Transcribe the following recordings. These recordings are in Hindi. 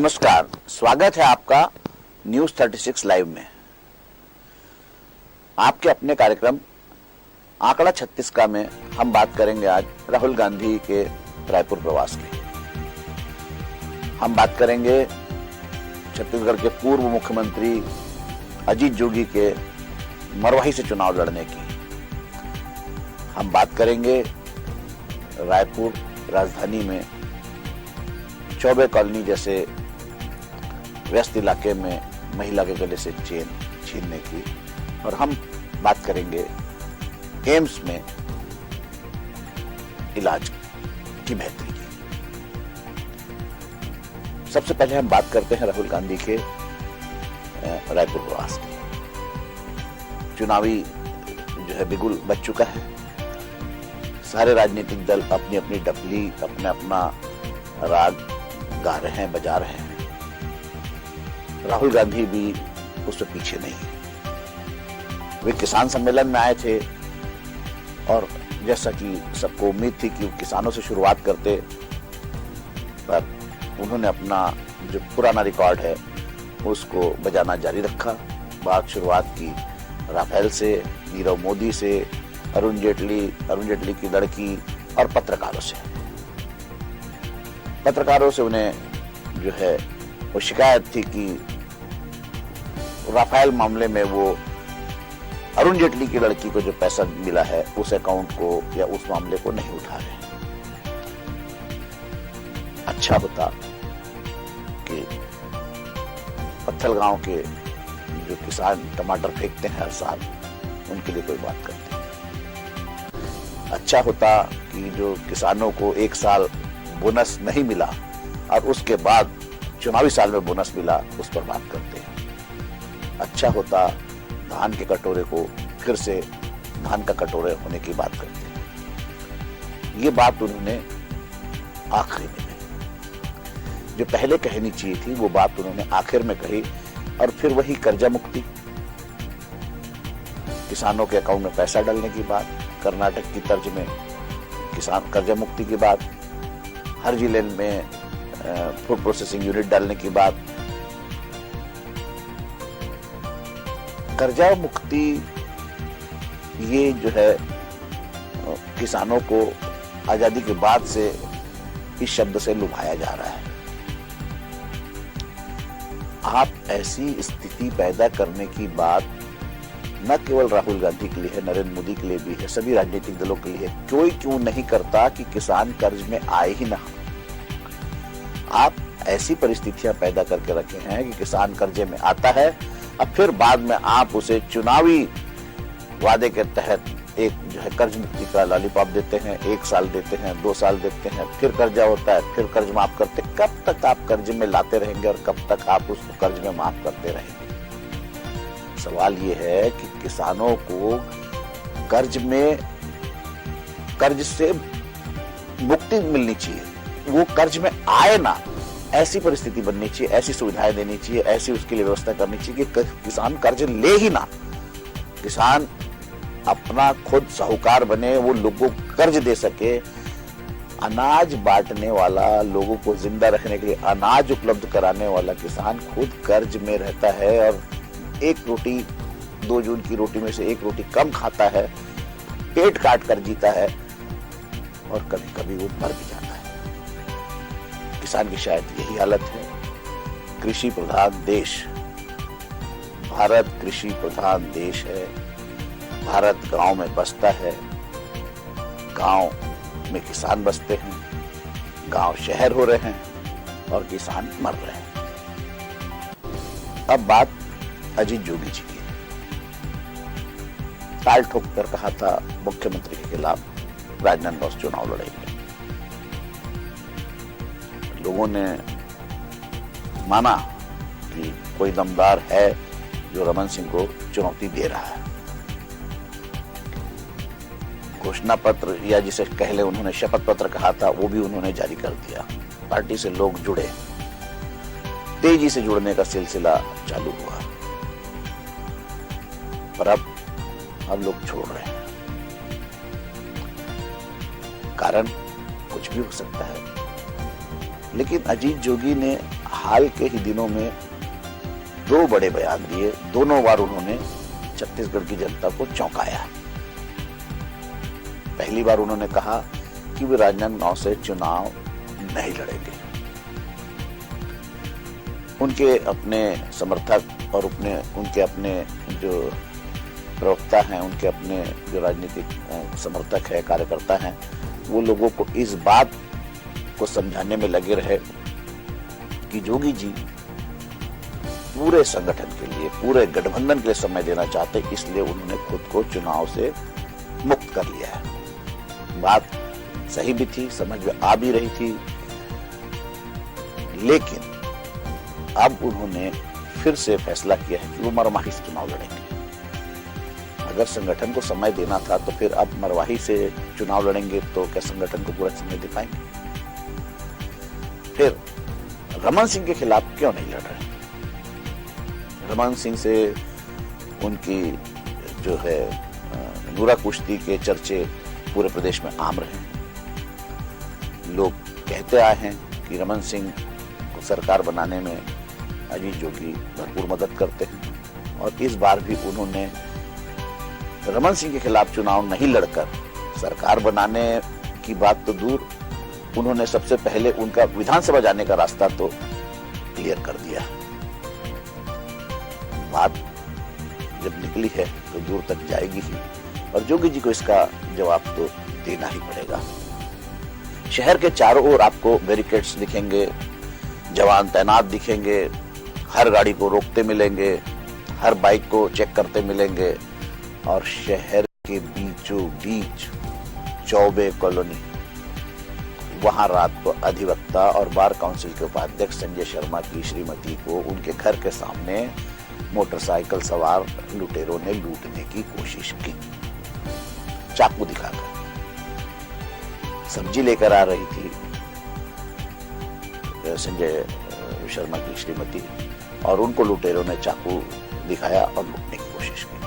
नमस्कार, स्वागत है आपका न्यूज 36 लाइव में। आपके अपने कार्यक्रम आंकड़ा 36 का में हम बात करेंगे आज राहुल गांधी के रायपुर प्रवास की। हम बात करेंगे छत्तीसगढ़ के पूर्व मुख्यमंत्री अजीत जोगी के मरवाही से चुनाव लड़ने की। हम बात करेंगे रायपुर राजधानी में चौबे कॉलोनी जैसे व्यस्त इलाके में महिला के गले से चेन छीनने की, और हम बात करेंगे एम्स में इलाज की बेहतरी की। सबसे पहले हम बात करते हैं राहुल गांधी के रायपुर प्रवास की। चुनावी जो है बिगुल बज चुका है। सारे राजनीतिक दल अपनी अपनी डफली अपना अपना राग गा रहे हैं, बजा रहे हैं। राहुल गांधी भी उससे पीछे नहीं है। वे किसान सम्मेलन में आए थे और जैसा कि सबको उम्मीद थी कि वो किसानों से शुरुआत करते, पर उन्होंने अपना जो पुराना रिकॉर्ड है उसको बजाना जारी रखा। बात शुरुआत की राफेल से, नीरव मोदी से, अरुण जेटली की लड़की और पत्रकारों से। पत्रकारों से उन्हें जो है वो शिकायत थी कि राफेल मामले में वो अरुण जेटली की लड़की को जो पैसा मिला है उस अकाउंट को या उस मामले को नहीं उठा रहे। अच्छा होता कि पत्थलगांव के जो किसान टमाटर फेंकते हैं हर साल, उनके लिए कोई बात करते। अच्छा होता कि जो किसानों को एक साल बोनस नहीं मिला और उसके बाद चुनावी साल में बोनस मिला, उस पर बात करते हैं। अच्छा होता धान के कटोरे को फिर से धान का कटोरे होने की बात करते हैं। ये बात उन्होंने आखिरी में कही। जो पहले कहनी चाहिए थी वो बात उन्होंने आखिर में कही, और फिर वही कर्जा मुक्ति, किसानों के अकाउंट में पैसा डालने की बात, कर्नाटक की तर्ज में किसान कर्जा मुक्ति की बात, हर जिले में फूड प्रोसेसिंग यूनिट डालने की बात। कर्जा मुक्ति ये जो है किसानों को आजादी के बाद से इस शब्द से लुभाया जा रहा है। आप ऐसी स्थिति पैदा करने की बात न केवल राहुल गांधी के लिए है, नरेंद्र मोदी के लिए भी है, सभी राजनीतिक दलों के लिए। कोई क्यों नहीं करता कि किसान कर्ज में आए ही ना। आप ऐसी परिस्थितियां पैदा करके रखे हैं कि किसान कर्जे में आता है, अब फिर बाद में आप उसे चुनावी वादे के तहत एक जो है कर्ज मुक्ति का लॉलीपॉप देते हैं। 1 साल देते हैं, 2 साल देते हैं, फिर कर्जा होता है, फिर कर्ज माफ करते। कब तक आप कर्ज में लाते रहेंगे और कब तक आप उसको कर्ज में माफ करते रहेंगे? सवाल ये है कि किसानों को कर्ज से मुक्ति मिलनी चाहिए, वो कर्ज में आए ना, ऐसी परिस्थिति बननी चाहिए, ऐसी सुविधाएं देनी चाहिए, ऐसी उसके लिए व्यवस्था करनी चाहिए कि किसान कर्ज ले ही ना। किसान अपना खुद साहूकार बने, वो लोगों को कर्ज दे सके। अनाज बांटने वाला, लोगों को जिंदा रखने के लिए अनाज उपलब्ध कराने वाला किसान खुद कर्ज में रहता है और 1 रोटी 2 जून की रोटी में से 1 रोटी कम खाता है, पेट काट कर जीता है, और कभी कभी वो मर भी जाता है। किसान की शायद यही हालत है। कृषि प्रधान देश, भारत कृषि प्रधान देश है। भारत गांव में बसता है, गांव में किसान बसते हैं, गांव शहर हो रहे हैं और किसान मर रहे हैं। अब बात अजीत जोगी जी की। ताल ठोक कर कहा था मुख्यमंत्री के खिलाफ राजनांदगांव से चुनाव लड़ेंगे। लोगों ने माना कि कोई दमदार है जो रमन सिंह को चुनौती दे रहा है। घोषणा पत्र या जिसे पहले उन्होंने शपथ पत्र कहा था, वो भी उन्होंने जारी कर दिया। पार्टी से लोग जुड़े, तेजी से जुड़ने का सिलसिला चालू हुआ, पर अब लोग छोड़ रहे हैं। कारण कुछ भी हो सकता है। लेकिन अजीत जोगी ने हाल के ही दिनों में 2 बड़े बयान दिए। दोनों बार उन्होंने छत्तीसगढ़ की जनता को चौंकाया। पहली बार उन्होंने कहा कि वे राजनांदगांव से चुनाव नहीं लड़ेंगे। उनके अपने समर्थक और उनके अपने जो प्रवक्ता हैं, उनके अपने जो राजनीतिक समर्थक है, कार्यकर्ता हैं, वो लोगों को इस बात को समझाने में लगे रहे कि जोगी जी पूरे संगठन के लिए, पूरे गठबंधन के लिए समय देना चाहते, इसलिए उन्होंने खुद को चुनाव से मुक्त कर लिया है। बात सही भी थी, समझ में आ भी रही थी, लेकिन अब उन्होंने फिर से फैसला किया है कि वो मरवाही से चुनाव लड़ेंगे। अगर संगठन को समय देना था तो फिर अब मरवाही से चुनाव लड़ेंगे तो क्या संगठन को पूरा समय दे पाएंगे? फिर रमन सिंह के खिलाफ क्यों नहीं लड़ रहे? रमन सिंह से उनकी जो है नूरा कुश्ती के चर्चे पूरे प्रदेश में आम रहे। लोग कहते आए हैं कि रमन सिंह को सरकार बनाने में अजीत जोगी भरपूर मदद करते हैं, और इस बार भी उन्होंने रमन सिंह के खिलाफ चुनाव नहीं लड़कर सरकार बनाने की बात तो दूर, उन्होंने सबसे पहले उनका विधानसभा जाने का रास्ता तो क्लियर कर दिया। बात जब निकली है तो दूर तक जाएगी ही, और जोगी जी को इसका जवाब तो देना ही पड़ेगा। शहर के चारों ओर आपको बैरिकेड्स दिखेंगे, जवान तैनात दिखेंगे, हर गाड़ी को रोकते मिलेंगे, हर बाइक को चेक करते मिलेंगे, और शहर के बीचों बीच चौबे कॉलोनी, वहां रात को अधिवक्ता और बार काउंसिल के उपाध्यक्ष संजय शर्मा की श्रीमती को उनके घर के सामने मोटरसाइकिल सवार लुटेरों ने लूटने की कोशिश की, चाकू दिखाकर। सब्जी लेकर आ रही थी संजय शर्मा की श्रीमती, और उनको लुटेरों ने चाकू दिखाया और लूटने की कोशिश की।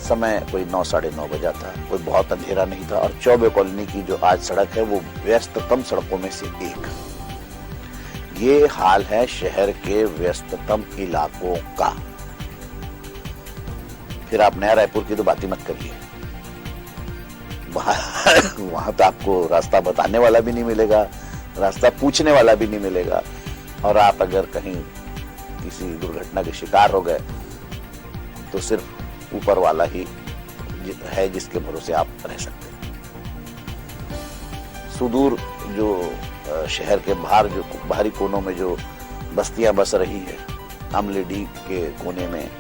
समय कोई 9 साढ़े 9 बजा था, कोई बहुत अंधेरा नहीं था, और चौबे कॉलोनी की जो आज सड़क है वो व्यस्ततम सड़कों में से एक। ये हाल है शहर के व्यस्ततम इलाकों का। फिर आप नया रायपुर की तो बात ही मत करिए, वहां तो आपको रास्ता बताने वाला भी नहीं मिलेगा, रास्ता पूछने वाला भी नहीं मिलेगा, और आप अगर कहीं किसी दुर्घटना के शिकार हो गए तो सिर्फ ऊपर वाला ही है जिसके भरोसे आप रह सकते हैं। सुदूर जो शहर के बाहर, जो बाहरी कोनों में जो बस्तियां बस रही है, अमलेडी के कोने में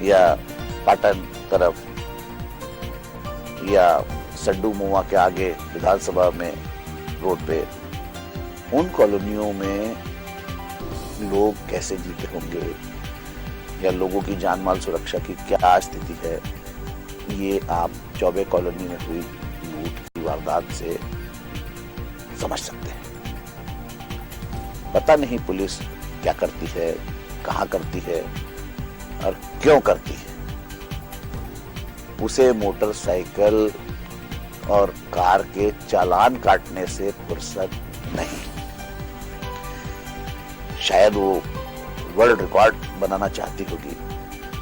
या पाटन तरफ या सड्डू मुआ के आगे विधानसभा में रोड पे, उन कॉलोनियों में लोग कैसे जीते होंगे या लोगों की जान माल सुरक्षा की क्या स्थिति है, ये आप चौबे कॉलोनी में हुई लूट की वारदात से समझ सकते हैं। पता नहीं पुलिस क्या करती है, कहां करती है और क्यों करती है। उसे मोटरसाइकिल और कार के चालान काटने से फुर्सत नहीं। शायद वो वर्ल्ड रिकॉर्ड बनाना चाहती होगी।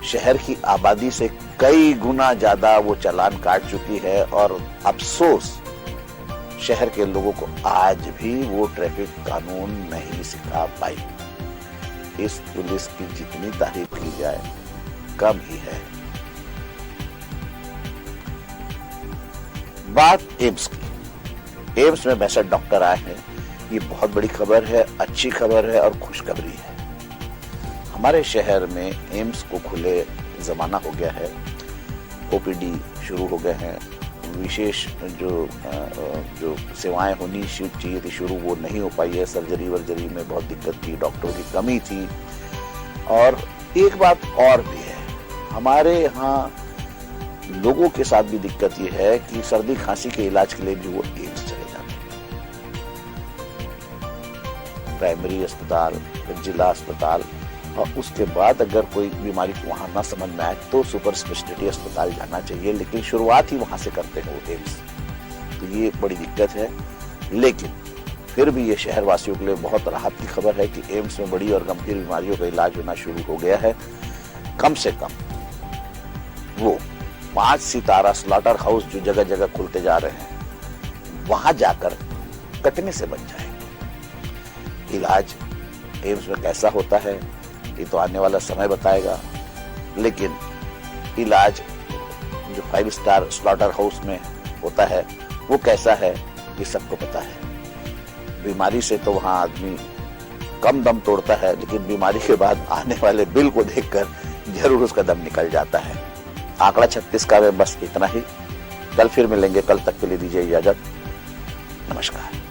शहर की आबादी से कई गुना ज्यादा वो चालान काट चुकी है, और अफसोस शहर के लोगों को आज भी वो ट्रैफिक कानून नहीं सिखा पाई। इस पुलिस की जितनी तारीफ की जाए कम ही है। बात एम्स की। एम्स में 62 डॉक्टर आए हैं। ये बहुत बड़ी खबर है, अच्छी खबर है और खुशखबरी है। हमारे शहर में एम्स को खुले जमाना हो गया है, ओपीडी शुरू हो गए हैं, विशेष जो सेवाएं होनी चाहिए थी शुरू, वो नहीं हो पाई है। सर्जरी वर्जरी में बहुत दिक्कत थी, डॉक्टरों की कमी थी। और एक बात और भी है, हमारे यहाँ लोगों के साथ भी दिक्कत ये है कि सर्दी खांसी के इलाज के लिए भी वो एम्स चले जाते हैं। प्राइमरी अस्पताल, जिला अस्पताल, और उसके बाद अगर कोई बीमारी वहां ना समझ में आए तो सुपर स्पेशलिटी अस्पताल जाना चाहिए, लेकिन शुरुआत ही वहां से करते हैं वो एम्स। तो ये बड़ी दिक्कत है। लेकिन फिर भी ये शहरवासियों के लिए बहुत राहत की खबर है कि एम्स में बड़ी और गंभीर बीमारियों का इलाज होना शुरू हो गया है। कम से कम वो 5 सितारा स्लॉटर हाउस जो जगह जगह खुलते जा रहे हैं, वहां जाकर कटने से बच जाएंगे। इलाज एम्स में कैसा होता है ये तो आने वाला समय बताएगा, लेकिन इलाज जो 5 स्टार स्लॉटर हाउस में होता है वो कैसा है ये सबको पता है। बीमारी से तो वहां आदमी कम दम तोड़ता है, लेकिन बीमारी के बाद आने वाले बिल को देखकर जरूर उसका दम निकल जाता है। आंकड़ा 36 का में बस इतना ही। कल फिर मिलेंगे, कल तक के लिए दीजिए इजाजत। नमस्कार।